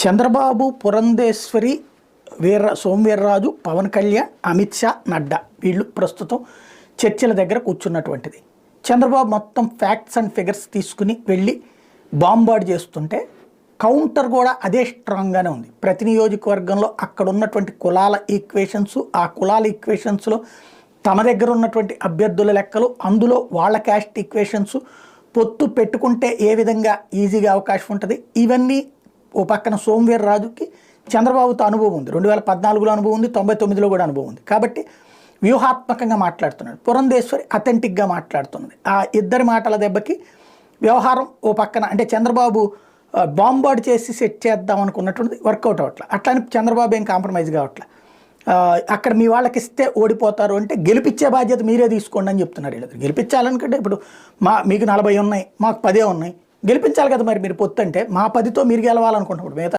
చంద్రబాబు, పురంధేశ్వరి, సోమవీర్రాజు, పవన్ కళ్యాణ్, అమిత్ షా, నడ్డా వీళ్ళు ప్రస్తుతం చర్చల దగ్గర కూర్చున్నటువంటిది. చంద్రబాబు మొత్తం ఫ్యాక్ట్స్ అండ్ ఫిగర్స్ తీసుకుని వెళ్ళి బాంబార్డ్ చేస్తుంటే కౌంటర్ కూడా అదే స్ట్రాంగ్గానే ఉంది. ప్రతి నియోజకవర్గంలో అక్కడ ఉన్నటువంటి కులాల ఈక్వేషన్స్, ఆ కులాల ఈక్వేషన్స్లో తమ దగ్గర ఉన్నటువంటి అభ్యర్థుల లెక్కలు, అందులో వాళ్ళ క్యాస్ట్ ఈక్వేషన్స్, పొత్తు పెట్టుకుంటే ఏ విధంగా ఈజీగా అవకాశం ఉంటుంది, ఇవన్నీ ఓ పక్కన సోమవీర్రాజుకి చంద్రబాబుతో అనుభవం ఉంది. 2014లో అనుభవం ఉంది, 99లో కూడా అనుభవం ఉంది. కాబట్టి వ్యూహాత్మకంగా మాట్లాడుతున్నాడు. పురంధేశ్వరి అథెంటిక్గా మాట్లాడుతున్నది. ఆ ఇద్దరి మాటల దెబ్బకి వ్యవహారం ఓ పక్కన అంటే చంద్రబాబు బాంబార్డ్ చేసి సెట్ చేద్దాం అనుకున్నటువంటిది వర్కౌట్ అవ్వట్ల. అట్లని చంద్రబాబు ఏం కాంప్రమైజ్ కావట్ల. అక్కడ మీ వాళ్ళకి ఇస్తే ఓడిపోతారు అంటే గెలిపించే బాధ్యత మీరే తీసుకోండి అని చెప్తున్నారు. వీళ్ళు గెలిపించాలనుకుంటే ఇప్పుడు మీకు 40 ఉన్నాయి, మాకు 10 ఉన్నాయి, గెలిపించాలి కదా. మరి మీరు పొత్తు అంటే మా 10తో మీరు గెలవాలనుకుంటున్నారు. మిగతా